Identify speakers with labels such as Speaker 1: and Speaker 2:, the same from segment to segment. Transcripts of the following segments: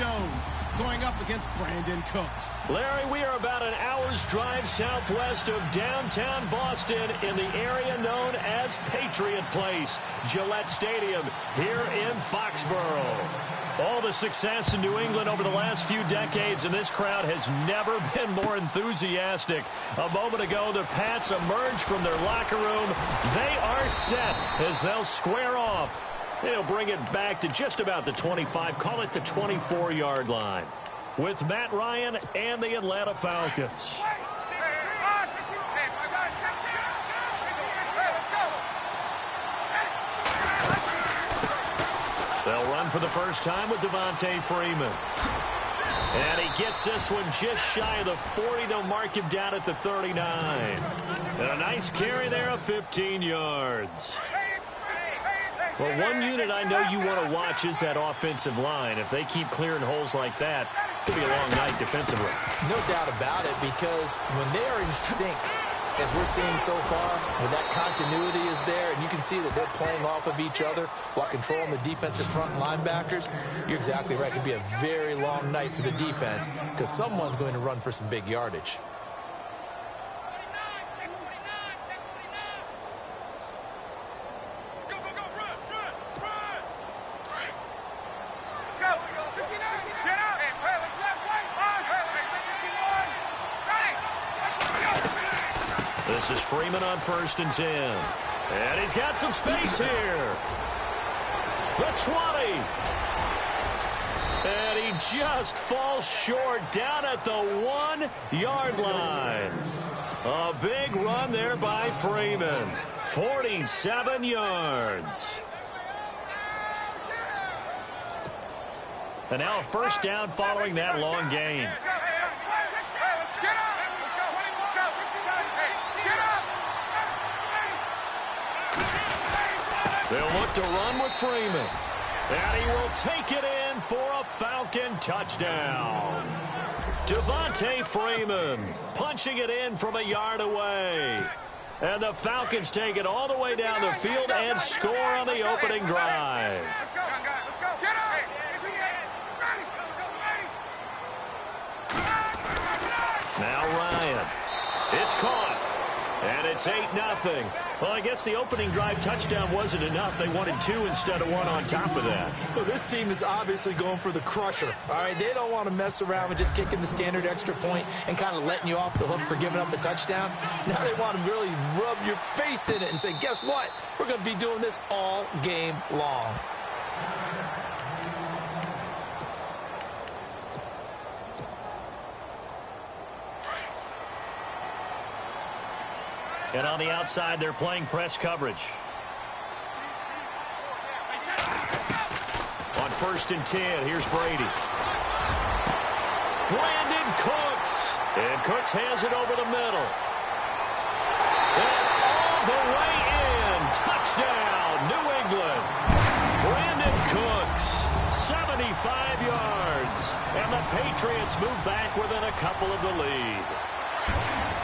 Speaker 1: Jones going up against Brandon Cooks.
Speaker 2: Larry, we are about an hour's drive southwest of downtown Boston in the area known as Patriot Place, Gillette Stadium here in Foxborough. All the success in New England over the last few decades, and this crowd has never been more enthusiastic. A moment ago, the Pats emerged from their locker room. They are set as they'll square off. They'll bring it back to just about the 25, call it the 24-yard line, with Matt Ryan and the Atlanta Falcons. They'll run for the first time with Devontae Freeman. And he gets this one just shy of the 40. They'll mark him down at the 39. And a nice carry there of 15 yards. Well, one unit I know you want to watch is that offensive line. If they keep clearing holes like that, it'll be a long night defensively.
Speaker 3: No doubt about it, because when they are in sync, as we're seeing so far, when that continuity is there, and you can see that they're playing off of each other while controlling the defensive front linebackers, you're exactly right. It could be a very long night for the defense because someone's going to run for some big yardage.
Speaker 2: This is Freeman on 1st and 10. And he's got some space here. The 20. And he just falls short down at the 1-yard line. A big run there by Freeman. 47 yards. And now a first down following that long gain. They'll look to run with Freeman. And he will take it in for a Falcon touchdown. Devontae Freeman punching it in from a yard away. And the Falcons take it all the way down the field and score on the opening drive.
Speaker 4: Let's go. Let's go. Get up.
Speaker 2: Now Ryan. It's caught. And it's 8-0. Well, I guess the opening drive touchdown wasn't enough. They wanted 2 instead of 1 on top of that.
Speaker 3: Well, this team is obviously going for the crusher. All right, they don't want to mess around with just kicking the standard extra point and kind of letting you off the hook for giving up the touchdown. Now they want to really rub your face in it and say, guess what? We're going to be doing this all game long.
Speaker 2: And on the outside, they're playing press coverage. On 1st and 10, here's Brady. Brandon Cooks. And Cooks has it over the middle. And all the way in. Touchdown, New England. Brandon Cooks, 75 yards. And the Patriots move back within a couple of the lead.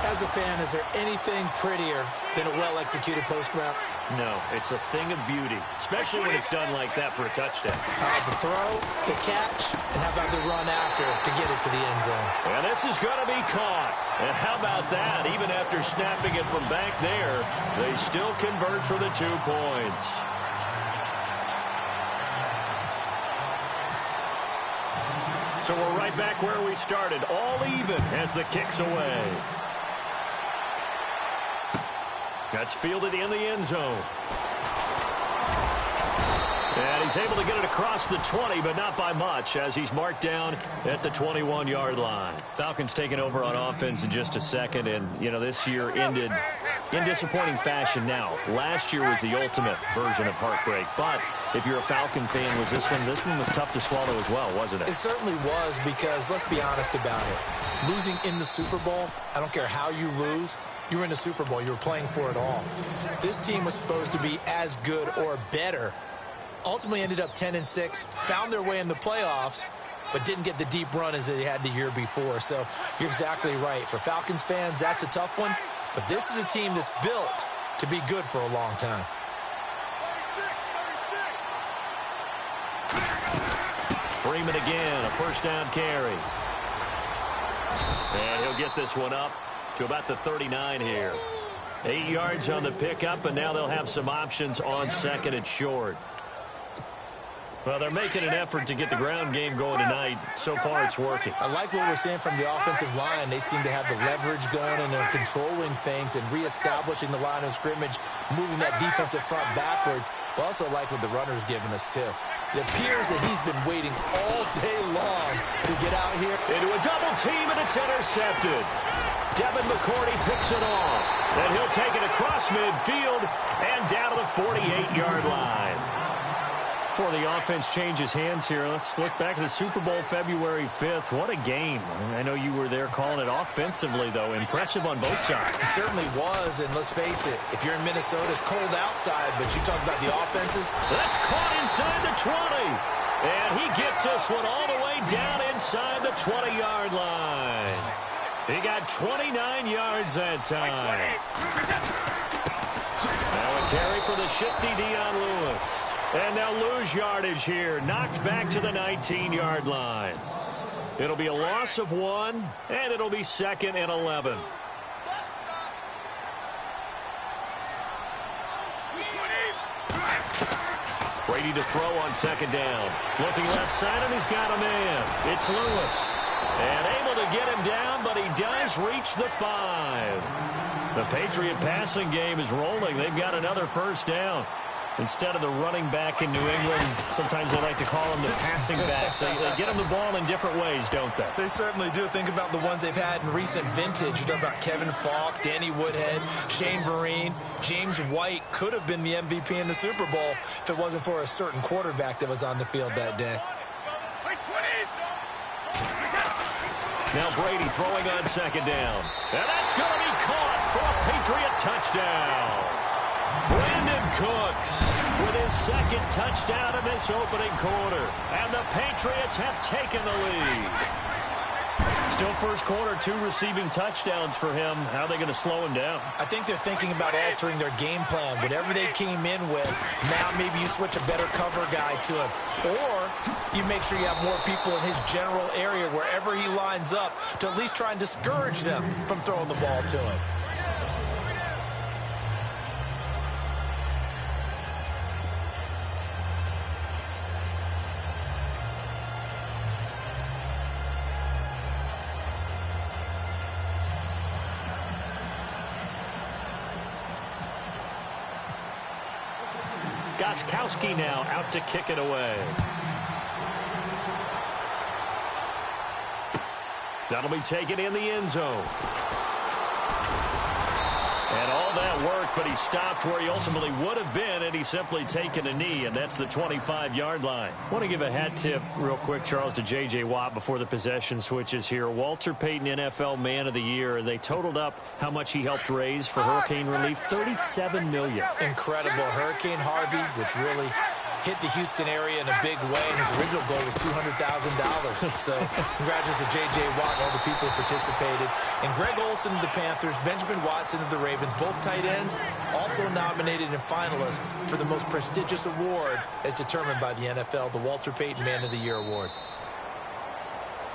Speaker 3: As a fan, is there anything prettier than a well-executed post route?
Speaker 2: No, it's a thing of beauty, especially when it's done like that for a touchdown.
Speaker 3: The throw, the catch, and how about the run after to get it to the end zone?
Speaker 2: And this is going to be caught. And how about that? Even after snapping it from back there, they still convert for the 2 points. So we're right back where we started, all even as the kick's away. That's fielded in the end zone. And he's able to get it across the 20, but not by much, as he's marked down at the 21-yard line. Falcons taking over on offense in just a second, and, you know, this year ended in disappointing fashion now. Last year was the ultimate version of heartbreak, but if you're a Falcon fan, was this one was tough to swallow as well, wasn't it?
Speaker 3: It certainly was, because let's be honest about it. Losing in the Super Bowl, I don't care how you lose, you were in the Super Bowl. You were playing for it all. This team was supposed to be as good or better. Ultimately ended up 10-6, found their way in the playoffs, but didn't get the deep run as they had the year before. So you're exactly right. For Falcons fans, that's a tough one. But this is a team that's built to be good for a long time.
Speaker 2: Freeman again, a first down carry. And he'll get this one up to about the 39 here. 8 yards on the pickup, and now they'll have some options on second and short. Well, they're making an effort to get the ground game going tonight. So far, it's working.
Speaker 3: I like what we're seeing from the offensive line. They seem to have the leverage going, and they're controlling things and reestablishing the line of scrimmage, moving that defensive front backwards. I also like what the runner's giving us, too. It appears that he's been waiting all day long to get out here.
Speaker 2: Into a double team, and it's intercepted. Devin McCourty picks it off. And he'll take it across midfield and down to the 48-yard line. Before the offense changes hands here, let's look back at the Super Bowl February 5th. What a game. I know you were there calling it offensively, though. Impressive on both sides.
Speaker 3: It certainly was, and let's face it, if you're in Minnesota, it's cold outside, but you talk about the offenses.
Speaker 2: That's caught inside the 20. And he gets this one all the way down inside the 20-yard line. He got 29 yards that time. Now a carry for the shifty Dion Lewis. And they'll lose yardage here. Knocked back to the 19-yard line. It'll be a loss of 1, and it'll be 2nd and 11. Brady to throw on 2nd down. Looking left side, and he's got a man. It's Lewis. And able to get him down, but he does reach the 5. The Patriot passing game is rolling. They've got another first down. Instead of the running back in New England, sometimes they like to call them the passing backs. They get them the ball in different ways, don't they?
Speaker 3: They certainly do. Think about the ones they've had in recent vintage. You're talking about Kevin Falk, Danny Woodhead, Shane Vereen, James White could have been the MVP in the Super Bowl if it wasn't for a certain quarterback that was on the field that day.
Speaker 2: Now Brady throwing on 2nd down. And that's going to be caught for a Patriot touchdown. Brandon Cooks with his 2nd touchdown in this opening quarter. And the Patriots have taken the lead. Still first quarter, 2 receiving touchdowns for him. How are they going to slow him down?
Speaker 3: I think they're thinking about altering their game plan. Whatever they came in with, now maybe you switch a better cover guy to him. Or you make sure you have more people in his general area wherever he lines up to at least try and discourage them from throwing the ball to him.
Speaker 2: Gostkowski now out to kick it away. That'll be taken in the end zone. And all that work, but he stopped where he ultimately would have been, and he's simply taken a knee, and that's the 25-yard line. I want to give a hat tip real quick, Charles, to J.J. Watt before the possession switches here. Walter Payton, NFL Man of the Year, and they totaled up how much he helped raise for hurricane relief, $37 million.
Speaker 3: Incredible. Hurricane Harvey, which really hit the Houston area in a big way, and his original goal was $200,000. So congratulations to J.J. Watt and all the people who participated. And Greg Olsen of the Panthers, Benjamin Watson of the Ravens, both tight ends, also nominated and finalists for the most prestigious award as determined by the NFL, the Walter Payton Man of the Year Award.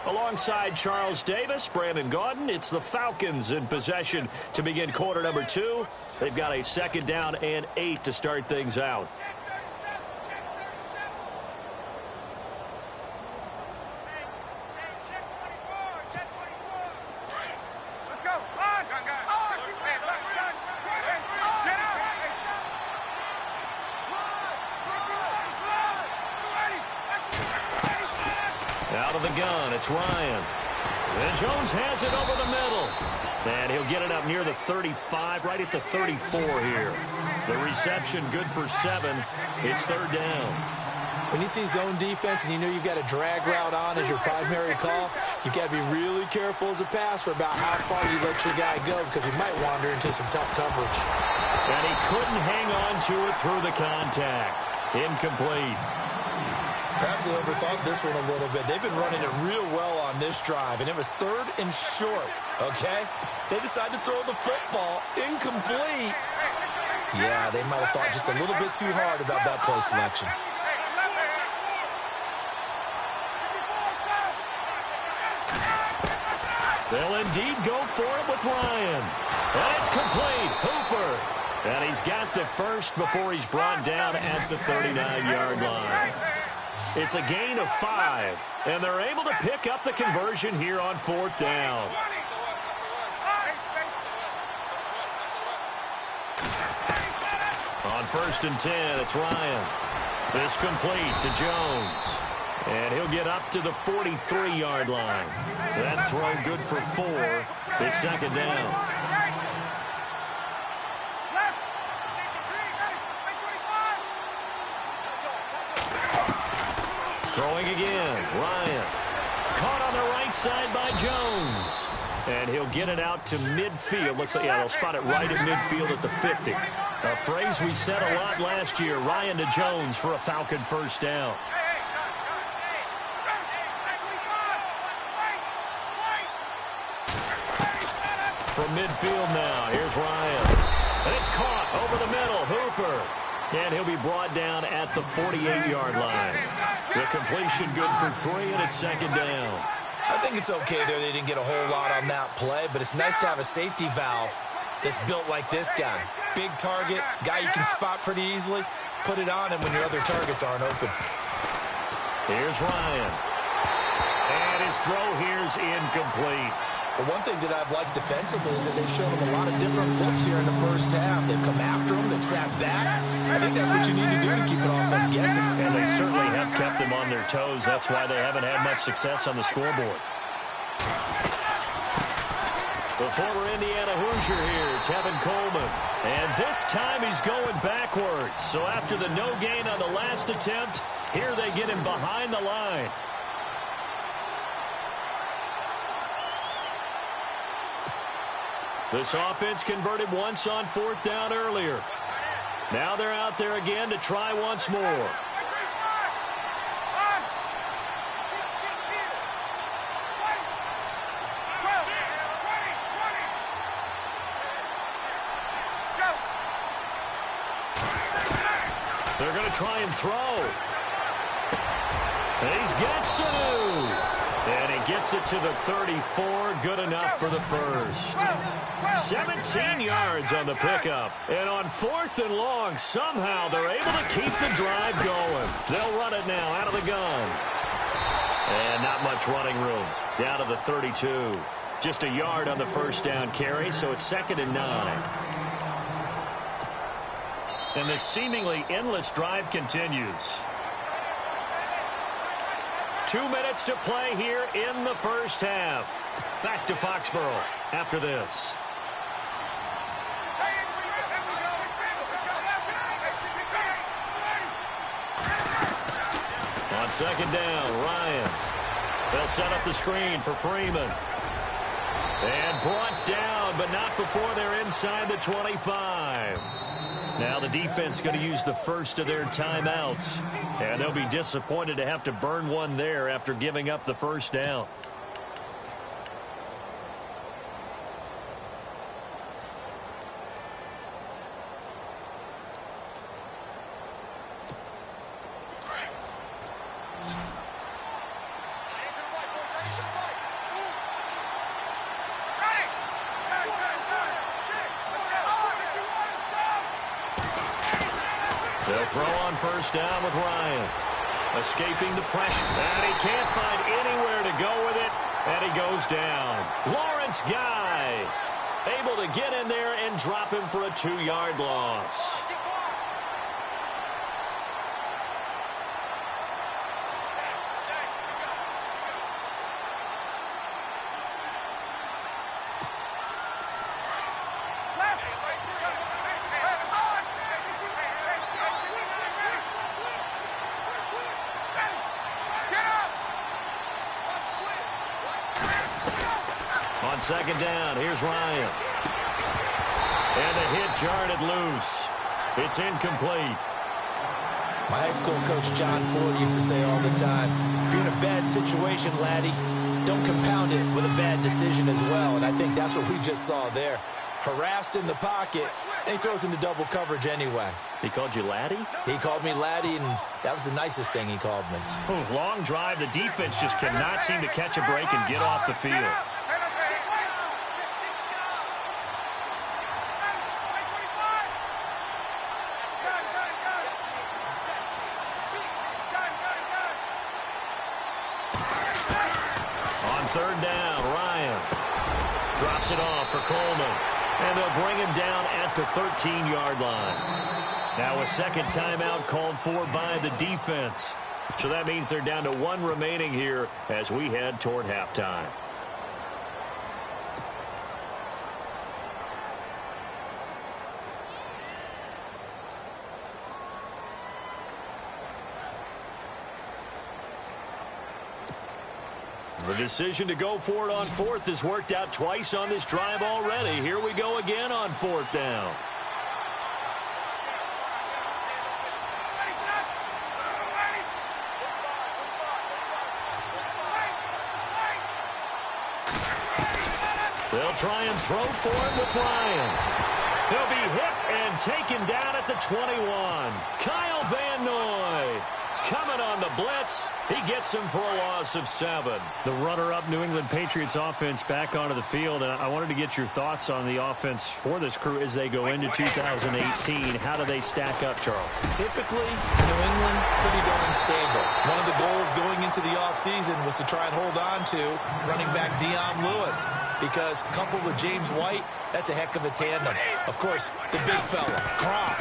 Speaker 2: Alongside Charles Davis, Brandon Gaudin, it's the Falcons in possession to begin quarter number 2. They've got a 2nd down and 8 to start things out. Out of the gun, it's Ryan. And Jones has it over the middle. And he'll get it up near the 35, right at the 34 here. The reception good for 7. It's 3rd down.
Speaker 3: When you see zone defense and you know you've got a drag route on as your primary call, you've got to be really careful as a passer about how far you let your guy go because he might wander into some tough coverage.
Speaker 2: And he couldn't hang on to it through the contact. Incomplete.
Speaker 3: Perhaps they overthought this one a little bit. They've been running it real well on this drive, and it was 3rd and short, okay? They decided to throw the football incomplete. Yeah, they might have thought just a little bit too hard about that play selection.
Speaker 2: They'll indeed go for it with Ryan. And it's complete. Hooper. And he's got the first before he's brought down at the 39-yard line. It's a gain of 5, and they're able to pick up the conversion here on 4th down. On 1st and 10, it's Ryan. This complete to Jones. And he'll get up to the 43-yard line. That throw good for 4. It's 2nd down. Throwing again, Ryan. Caught on the right side by Jones. And he'll get it out to midfield. Looks like, yeah, they'll spot it right at midfield at the 50. A phrase we said a lot last year, Ryan to Jones for a Falcon first down. From midfield now, here's Ryan. And it's caught over the middle, Hooper. And he'll be brought down at the 48-yard line. The completion good for 3, and it's 2nd down.
Speaker 3: I think it's okay there. They didn't get a whole lot on that play, but it's nice to have a safety valve that's built like this guy. Big target, guy you can spot pretty easily. Put it on him when your other targets aren't open.
Speaker 2: Here's Ryan. And his throw here's incomplete.
Speaker 3: The one thing that I've liked defensively is that they've shown him a lot of different looks here in the first half. They've come after him. They've sat back. I think that's what you need to do to keep an offense guessing.
Speaker 2: And they certainly have kept them on their toes. That's why they haven't had much success on the scoreboard. The former Indiana Hoosier here, Tevin Coleman. And this time he's going backwards. So after the no gain on the last attempt, here they get him behind the line. This offense converted once on 4th down earlier. Now they're out there again to try once more. They're going to try and throw. And he's got Sanu. And he gets it to the 34. Good enough for the first. 17 yards on the pickup. And on 4th and long, somehow they're able to keep the drive going. They'll run it now out of the gun. And not much running room. Down to the 32. Just a yard on the first down carry, so it's 2nd and 9. And this seemingly endless drive continues. 2 minutes to play here in the first half. Back to Foxborough after this. On 2nd down, Ryan. They'll set up the screen for Freeman. And brought down, but not before they're inside the 25. Now the defense going to use the first of their timeouts. And they'll be disappointed to have to burn one there after giving up the first down. They'll throw on first down with Ryan. Escaping the pressure. And he can't find anywhere to go with it. And he goes down. Lawrence Guy able to get in there and drop him for a 2-yard loss. On 2nd down, here's Ryan. And the hit jarred it loose. It's incomplete.
Speaker 3: My high school coach, John Ford, used to say all the time, if you're in a bad situation, laddie, don't compound it with a bad decision as well. And I think that's what we just saw there. Harassed in the pocket, and he throws into double coverage anyway.
Speaker 2: He called you laddie?
Speaker 3: He called me laddie, and that was the nicest thing he called me.
Speaker 2: Long drive. The defense just cannot seem to catch a break and get off the field. third down. Ryan drops it off for Coleman. And they'll bring him down at the 13-yard line. Now a second timeout called for by the defense. So that means they're down to one remaining here as we head toward halftime. The decision to go for it on fourth has worked out twice on this drive already. Here we go again on fourth down. They'll try and throw for him with Ryan. He'll be hit and taken down at the 21. Kyle Van Noy coming on the blitz. He gets him for a loss of 7.
Speaker 5: The runner-up New England Patriots offense back onto the field. And I wanted to get your thoughts on the offense for this crew as they go into 2018. How do they stack up, Charles?
Speaker 3: Typically, New England, pretty darn stable. One of the goals going into the offseason was to try and hold on to running back Dion Lewis, because coupled with James White, that's a heck of a tandem. Of course, the big fella, Gronk.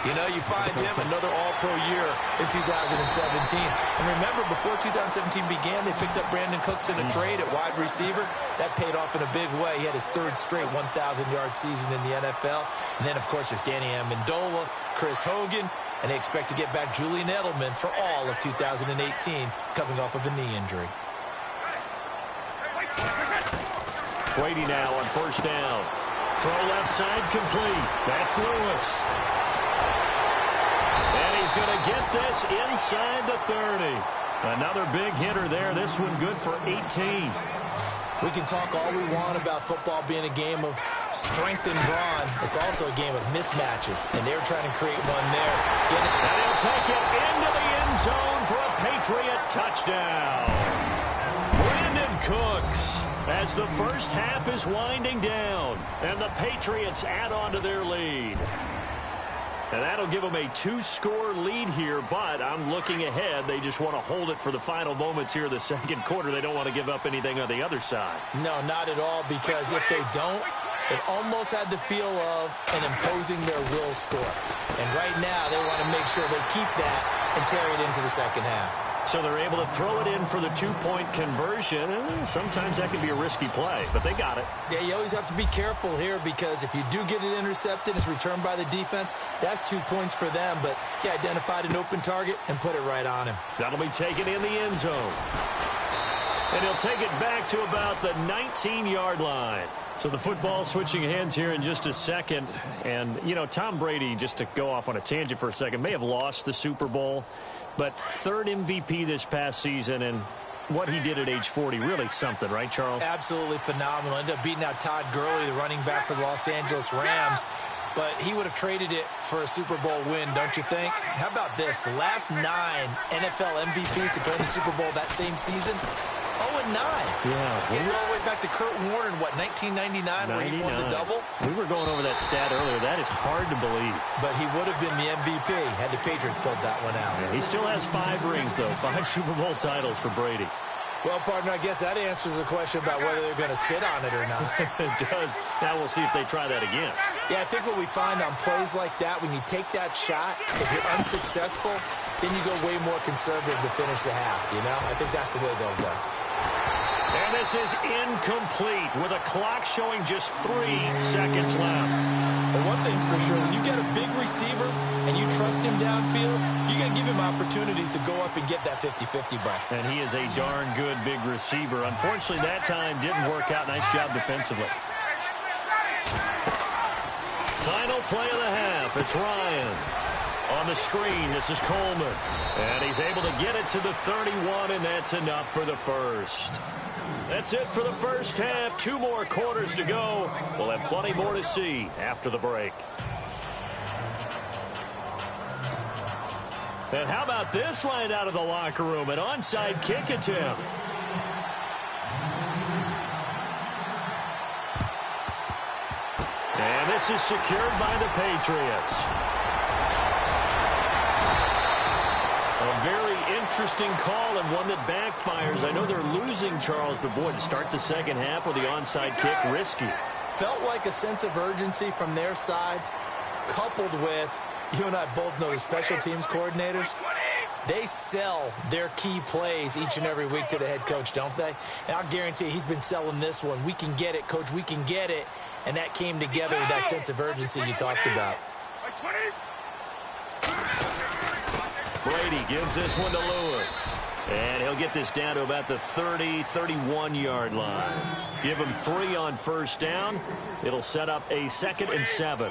Speaker 3: You know, you find him another all-pro year in 2017. And remember, before 2017 began, they picked up Brandon Cooks in a trade at wide receiver. That paid off in a big way. He had his third straight 1,000-yard season in the NFL. And then, of course, there's Danny Amendola, Chris Hogan, and they expect to get back Julian Edelman for all of 2018, coming off of a knee injury.
Speaker 2: Brady now on first down. Throw left side complete. That's Lewis. And he's going to get this inside the 30. Another big hitter there. This one good for 18.
Speaker 3: We can talk all we want about football being a game of strength and brawn. It's also a game of mismatches, and they're trying to create one there.
Speaker 2: And he'll take it into the end zone for a Patriot touchdown. Brandon Cooks, as the first half is winding down, and the Patriots add on to their lead. And that'll give them a 2-score lead here, but I'm looking ahead. They just want to hold it for the final moments here in the second quarter. They don't want to give up anything on the other side.
Speaker 3: No, not at all, because if they don't, it almost had the feel of an imposing their will score. And right now, they want to make sure they keep that and carry it into the second half.
Speaker 2: So they're able to throw it in for the 2-point conversion. Sometimes that can be a risky play, but they got it.
Speaker 3: Yeah, you always have to be careful here, because if you do get it intercepted, it's returned by the defense, that's 2 points for them. But he identified an open target and put it right on him.
Speaker 2: That'll be taken in the end zone. And he'll take it back to about the 19-yard line.
Speaker 5: So the football switching hands here in just a second. And, you know, Tom Brady, just to go off on a tangent for a second, may have lost the Super Bowl, but third MVP this past season, and what he did at age 40, really something, right, Charles?
Speaker 3: Absolutely phenomenal. Ended up beating out Todd Gurley, the running back for the Los Angeles Rams. But he would have traded it for a Super Bowl win, don't you think? How about this? The last 9 NFL MVPs to play in the Super Bowl that same season, 0-9.
Speaker 5: Yeah.
Speaker 3: Getting all the way back to Kurt Warner in, what, 1999, where he won the double?
Speaker 5: We were going over that stat earlier. That is hard to believe.
Speaker 3: But he would have been the MVP had the Patriots pulled that one out.
Speaker 5: Yeah, he still has 5 rings, though. 5 Super Bowl titles for Brady.
Speaker 3: Well, partner, I guess that answers the question about whether they're going to sit on it or not.
Speaker 5: It does. Now we'll see if they try that again.
Speaker 3: Yeah, I think what we find on plays like that, when you take that shot, if you're unsuccessful, then you go way more conservative to finish the half, you know? I think that's the way they'll go.
Speaker 2: And this is incomplete with a clock showing just 3 seconds left.
Speaker 3: But one thing's for sure, when you get a big receiver and you trust him downfield, you got to give him opportunities to go up and get that 50-50 break.
Speaker 5: And he is a darn good big receiver. Unfortunately, that time didn't work out. Nice job defensively.
Speaker 2: Final play of the half. It's Ryan. On the screen, this is Coleman. And he's able to get it to the 31, and that's enough for the first. That's it for the first half. 2 more quarters to go. We'll have plenty more to see after the break. And how about this line out of the locker room? An onside kick attempt. And this is secured by the Patriots. A very interesting call and one that backfires. I know they're losing, Charles, but boy, to start the second half with the onside kick, risky.
Speaker 3: Felt like a sense of urgency from their side, coupled with, you and I both know the special teams coordinators, they sell their key plays each and every week to the head coach, don't they? And I'll guarantee he's been selling this one. We can get it, coach, we can get it. And that came together with that sense of urgency you talked about.
Speaker 2: Brady gives this one to Lewis. And he'll get this down to about the 30, 31-yard line. Give him 3 on first down. It'll set up a 2nd and 7.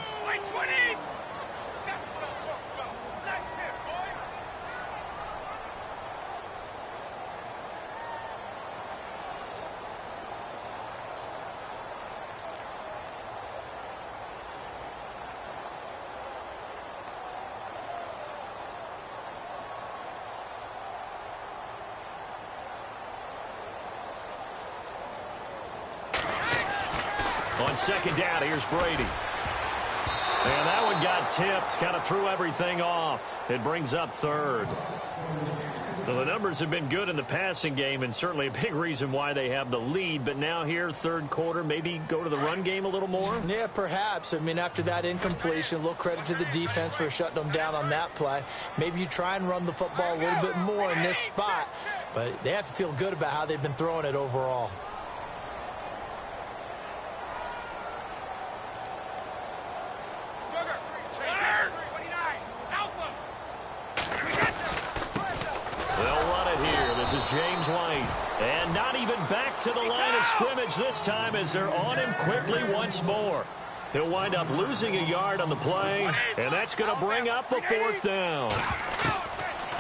Speaker 2: On second down, here's Brady. And that one got tipped, kind of threw everything off. It brings up 3rd. Well, the numbers have been good in the passing game, and certainly a big reason why they have the lead. But now here, 3rd quarter, maybe go to the run game a little more?
Speaker 3: Yeah, perhaps. I mean, after that incompletion, a little credit to the defense for shutting them down on that play. Maybe you try and run the football a little bit more in this spot. But they have to feel good about how they've been throwing it overall.
Speaker 2: This is James White. And not even back to the line of scrimmage this time as they're on him quickly once more. He'll wind up losing a yard on the play, and that's going to bring up a 4th down.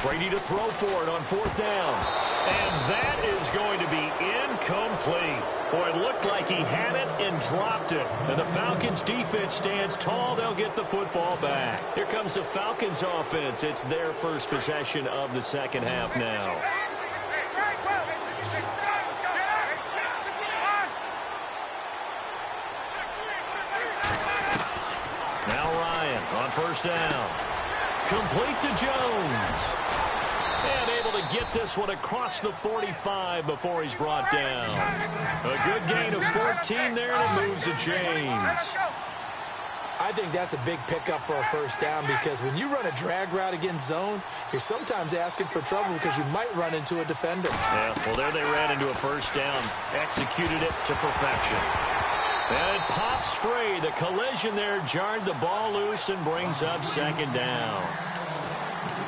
Speaker 2: Brady to throw for it on 4th down. And that is going to be incomplete. Boy, it looked like he had it and dropped it. And the Falcons defense stands tall. They'll get the football back. Here comes the Falcons offense. It's their first possession of the second half now. Now Ryan on first down. Complete to Jones. And able to get this one across the 45 before he's brought down. A good gain of 14 there, and it moves the chains.
Speaker 3: I think that's a big pickup for a first down because when you run a drag route against zone, you're sometimes asking for trouble because you might run into a defender.
Speaker 2: Yeah, well, there they ran into a first down. Executed it to perfection. And it pops free. The collision there jarred the ball loose and brings up second down.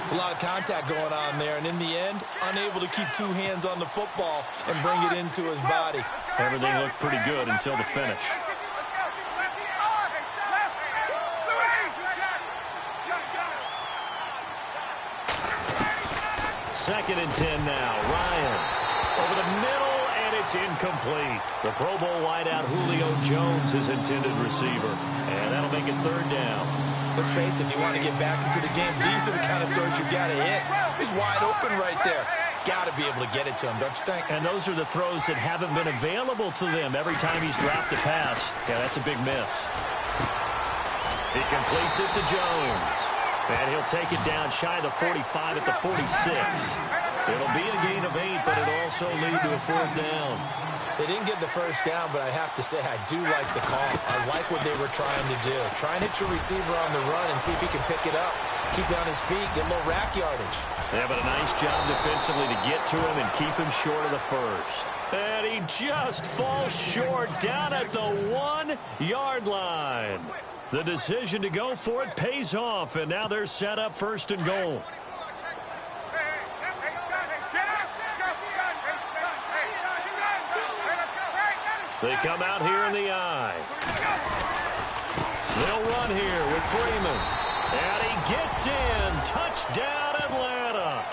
Speaker 3: It's a lot of contact going on there, and in the end, unable to keep 2 hands on the football and bring it into his body.
Speaker 2: Everything looked pretty good until the finish. Second and 10 now. Ryan over the middle, and it's incomplete. The Pro Bowl wideout Julio Jones, his intended receiver. And that'll make it 3rd down.
Speaker 3: Let's face it, if you want to get back into the game, these are the kind of throws you got to hit. He's wide open right there. Got to be able to get it to him, don't you think?
Speaker 2: And those are the throws that haven't been available to them every time he's dropped a pass. Yeah, that's a big miss. He completes it to Jones. And he'll take it down shy of the 45 at the 46. It'll be a gain of 8, but it'll also lead to a 4th down.
Speaker 3: They didn't get the first down, but I have to say I do like the call. I like what they were trying to do. Try and hit your receiver on the run and see if he can pick it up. Keep it on his feet, get a little rack yardage.
Speaker 2: Yeah, but a nice job defensively to get to him and keep him short of the first. And he just falls short down at the 1-yard line. The decision to go for it pays off, and now they're set up 1st and goal. They come out here in the eye. They'll run here with Freeman. And he gets in. Touchdown, Atlanta.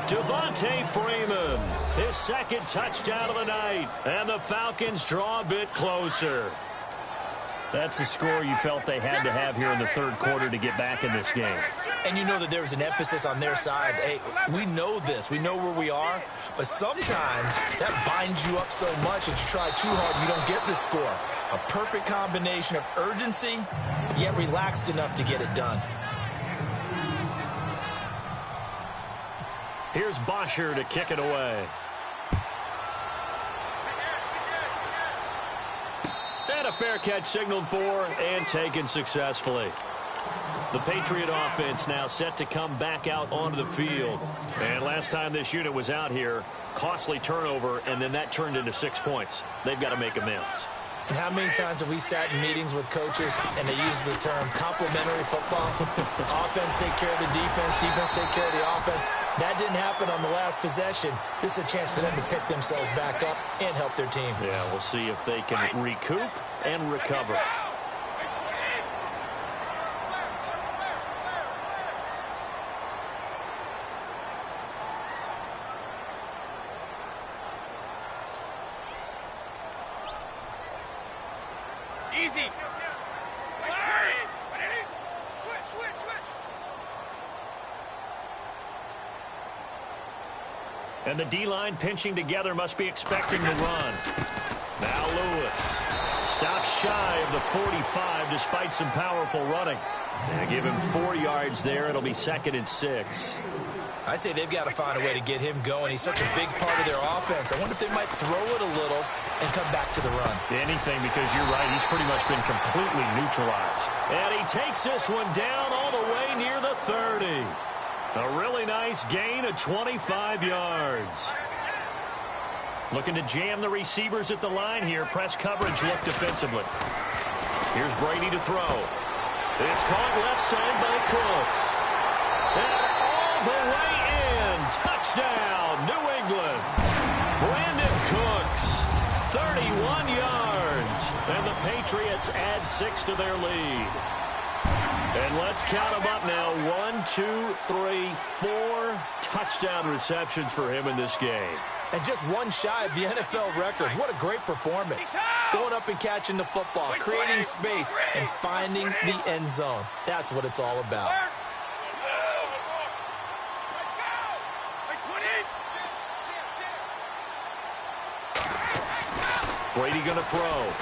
Speaker 2: Devontae Freeman, his 2nd touchdown of the night. And the Falcons draw a bit closer. That's the score you felt they had to have here in the 3rd quarter to get back in this game.
Speaker 3: And you know that there was an emphasis on their side. Hey, we know this. We know where we are. But sometimes that binds you up so much that you try too hard, you don't get the score. A perfect combination of urgency, yet relaxed enough to get it done.
Speaker 5: Here's Bosher to kick it away. And a fair catch signaled for and taken successfully. The Patriot offense now set to come back out onto the field. And last time this unit was out here, costly turnover, and then that turned into 6 points. They've got to make amends.
Speaker 3: And how many times have we sat in meetings with coaches and they use the term complementary football? Offense take care of the defense, defense take care of the offense. That didn't happen on the last possession. This is a chance for them to pick themselves back up and help their team.
Speaker 5: Yeah, we'll see if they can recoup and recover.
Speaker 4: Easy.
Speaker 5: And the D-line pinching together must be expecting the run. Now Lewis stops shy of the 45 despite some powerful running. And give him 4 yards there. It'll be 2nd and 6.
Speaker 3: I'd say they've got to find a way to get him going. He's such a big part of their offense. I wonder if they might throw it a little and come back to the run.
Speaker 5: Anything, because you're right. He's pretty much been completely neutralized. And he takes this one down all the way near the 30. A really nice gain of 25 yards. Looking to jam the receivers at the line here. Press coverage look defensively. Here's Brady to throw. It's caught left side by Cooks. And all the way in. Touchdown, New England. Brandon Cooks, 31 yards. And the Patriots add 6 to their lead. And let's count them up now. 1, 2, 3, 4 touchdown receptions for him in this game.
Speaker 3: And just one shy of the NFL record. What a great performance. Going up and catching the football, creating space, and finding the end zone. That's what it's all about.
Speaker 5: Brady going to throw.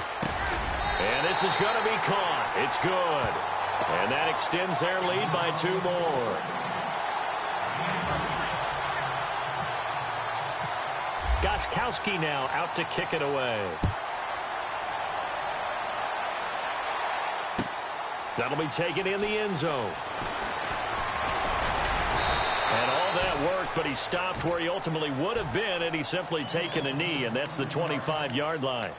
Speaker 5: And this is going to be caught. It's good. And that extends their lead by 2 more. Gostkowski now out to kick it away. That'll be taken in the end zone. And all that worked, but he stopped where he ultimately would have been, and he's simply taken a knee, and that's the 25-yard line.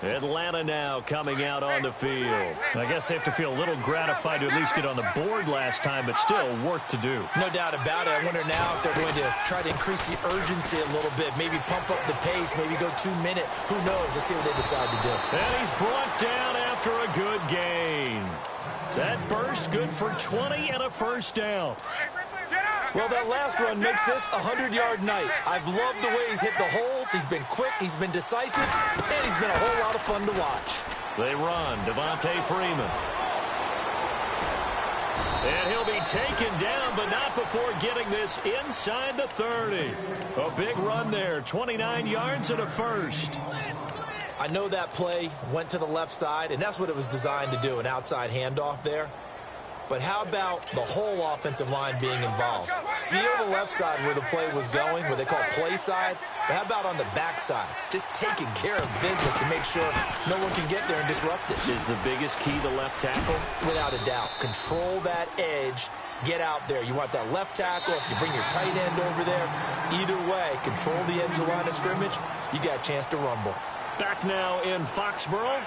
Speaker 5: Atlanta now coming out on the field. I guess they have to feel a little gratified to at least get on the board last time, but still work to do.
Speaker 3: No doubt about it. I wonder now if they're going to try to increase the urgency a little bit, maybe pump up the pace, maybe go 2-minute. Who knows? Let's see what they decide to do.
Speaker 5: And he's brought down after a good gain. That burst good for 20 and a first down.
Speaker 3: Well, that last run makes this a 100-yard night. I've loved the way he's hit the holes. He's been quick, he's been decisive, and he's been a whole lot of fun to watch.
Speaker 5: They run. Devontae Freeman. And he'll be taken down, but not before getting this inside the 30. A big run there, 29 yards and a first.
Speaker 3: I know that play went to the left side, and that's what it was designed to do, an outside handoff there. But how about the whole offensive line being involved? Seal the left side where the play was going, where they call play side. But how about on the back side? Just taking care of business to make sure no one can get there and disrupt it.
Speaker 5: Is the biggest key the left tackle?
Speaker 3: Without a doubt. Control that edge. Get out there. You want that left tackle. If you bring your tight end over there, either way, control the edge of the line of scrimmage, you got a chance to rumble.
Speaker 5: Back now in Foxborough.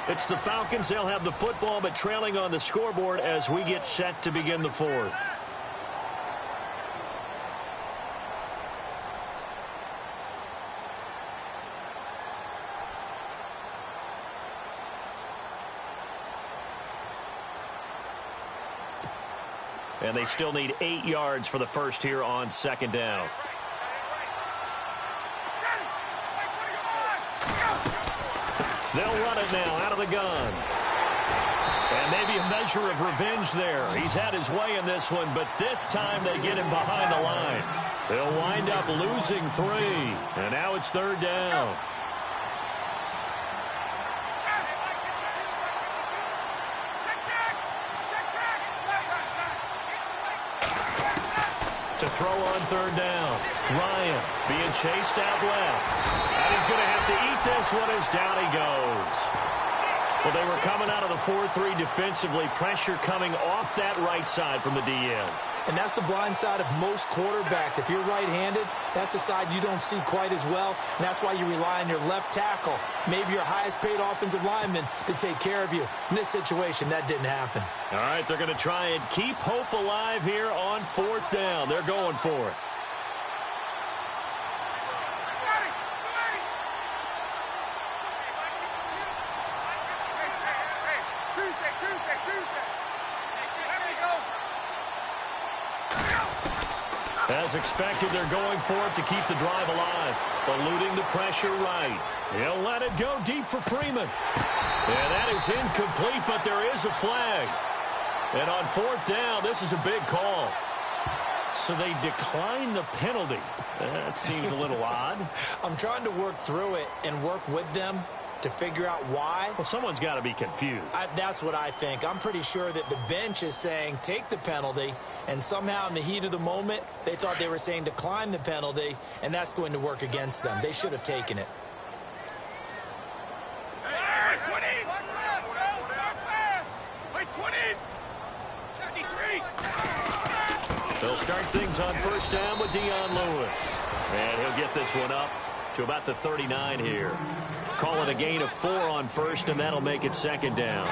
Speaker 5: It's the Falcons. They'll have the football, but trailing on the scoreboard as we get set to begin the 4th. And they still need 8 yards for the first here on 2nd down. They'll run it now out of the gun. And maybe a measure of revenge there. He's had his way in this one, but this time they get him behind the line. They'll wind up losing 3. And now it's 3rd down. To to throw on third down. Ryan being chased out left. And he's going to have to eat this one as down he goes. Well, they were coming out of the 4-3 defensively. Pressure coming off that right side from the DN.
Speaker 3: And that's the blind side of most quarterbacks. If you're right-handed, that's the side you don't see quite as well. And that's why you rely on your left tackle, maybe your highest-paid offensive lineman, to take care of you. In this situation, that didn't happen.
Speaker 5: All right, they're going to try and keep hope alive here on fourth down. They're going for it. As expected, they're going for it to keep the drive alive. Eluding the pressure right. He'll let it go deep for Freeman. And that is incomplete, but there is a flag. And on fourth down, this is a big call. So they decline the penalty. That seems a little odd.
Speaker 3: I'm trying to work through it and work with them to figure out why.
Speaker 5: Well, someone's got to be confused.
Speaker 3: That's what I think. I'm pretty sure that the bench is saying take the penalty, and somehow in the heat of the moment, they thought they were saying decline the penalty, and that's going to work against them. They should have taken it.
Speaker 5: They'll start things on first down with Dion Lewis. And he'll get this one up to about the 39 here. Call it a gain of 4 on first, and that'll make it second down.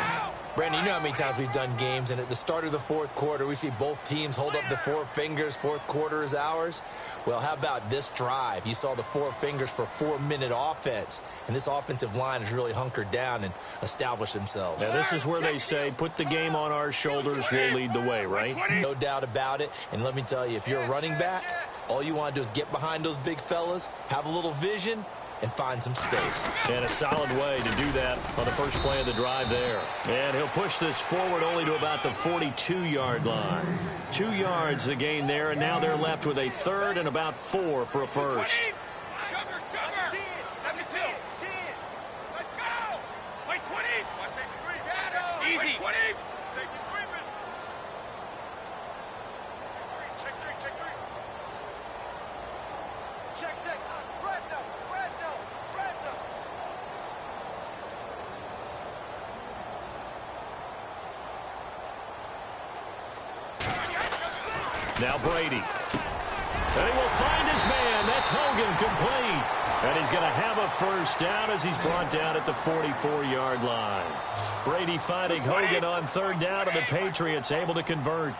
Speaker 3: Brandon, you know how many times we've done games, and at the start of the fourth quarter, we see both teams hold up the 4 fingers, fourth quarter is ours. Well, how about this drive? You saw the 4 fingers for 4-minute offense, and this offensive line has really hunkered down and established themselves.
Speaker 5: Now, this is where they say, put the game on our shoulders, we'll lead the way, right?
Speaker 3: No doubt about it, and let me tell you, if you're a running back, all you want to do is get behind those big fellas, have a little vision, and find some space.
Speaker 5: And a solid way to do that on the first play of the drive there. And he'll push this forward only to about the 42-yard line. 2 yards the gain there, and now they're left with a third and about 4 for a first.
Speaker 4: Easy.
Speaker 5: Now Brady. And he will find his man. That's Hogan complete. And he's going to have a first down as he's brought down at the 44-yard line. Brady finding Hogan on third down, and the Patriots able to convert.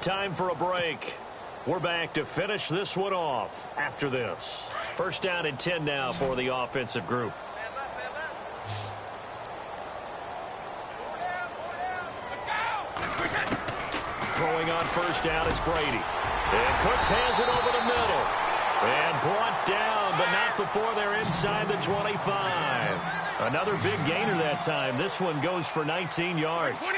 Speaker 5: Time for a break. We're back to finish this one off after this. First down and 10 now for the offensive group. Throwing on first down is Brady. And Cooks has it over the middle. And brought down, but not before they're inside the 25. Another big gainer that time. This one goes for 19 yards.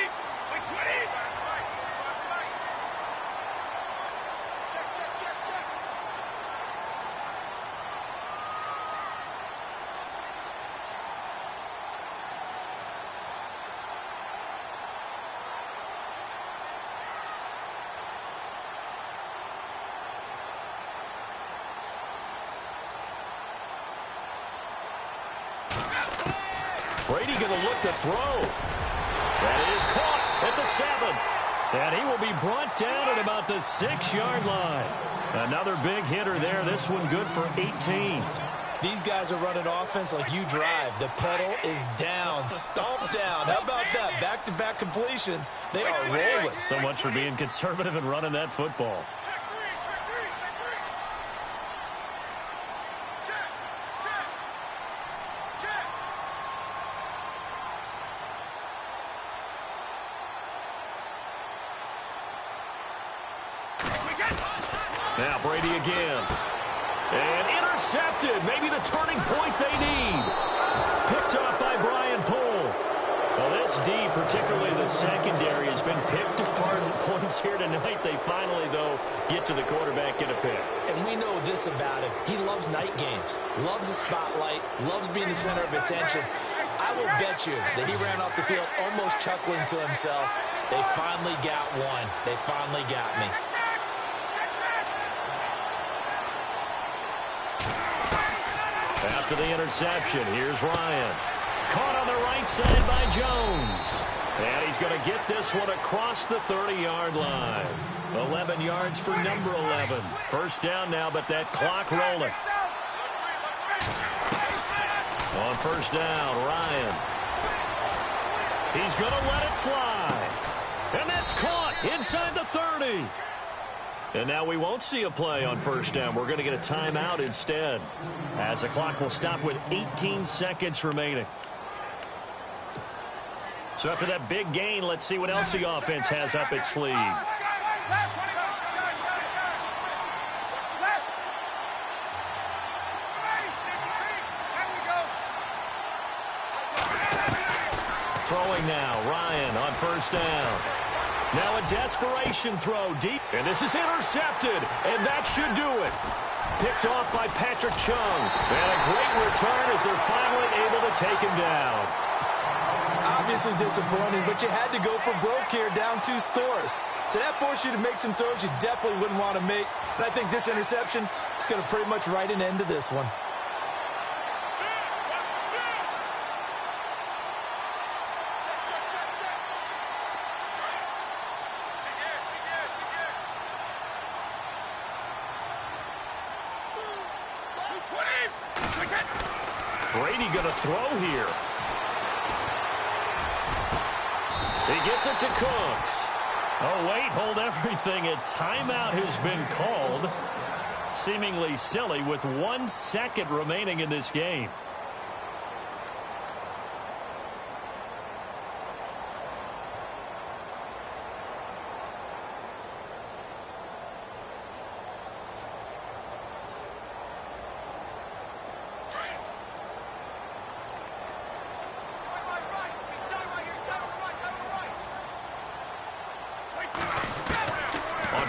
Speaker 5: Brady going to look to throw. That is caught at the 7. And he will be brought down at about the 6-yard line. Another big hitter there. This one good for 18.
Speaker 3: These guys are running offense like you drive. The pedal is down, stomped down. How about that? Back-to-back completions. They are rolling.
Speaker 5: So much for being conservative and running that football. Now Brady again. And
Speaker 2: Intercepted. Maybe the turning point they need. Picked up by Brian Poole. Well, this D, particularly the secondary, has been picked apart at points here tonight. They finally, though, get to the quarterback in a pick.
Speaker 3: And we know this about him. He loves night games, loves the spotlight, loves being the center of attention. I will bet you that he ran off the field almost chuckling to himself. They finally got one. They finally got me.
Speaker 2: After the interception, here's Ryan. Caught on the right side by Jones. And he's going to get this one across the 30-yard line. 11 yards for number 11. First down now, but that clock rolling. On first down, Ryan. He's going to let it fly. And that's caught inside the 30. And now we won't see a play on first down. We're going to get a timeout instead, as the clock will stop with 18 seconds remaining. So after that big gain, let's see what else the offense has up its sleeve. Throwing now, Ryan on first down. Now a desperation throw deep. And this is intercepted. And that should do it. Picked off by Patrick Chung. And a great return as they're finally able to take him down.
Speaker 3: Obviously disappointing, but you had to go for broke here, down 2 scores. So that forced you to make some throws you definitely wouldn't want to make. And I think this interception is going to pretty much write an end to this one.
Speaker 2: Brady going to throw here. He gets it to Cooks. Oh, wait, hold everything. A timeout has been called. Seemingly silly with 1 second remaining in this game.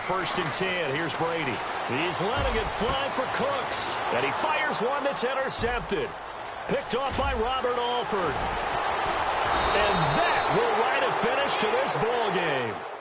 Speaker 2: First and 10. Here's Brady. He's letting it fly for Cooks. And he fires one that's intercepted. Picked off by Robert Alford. And that will write a finish to this ball game.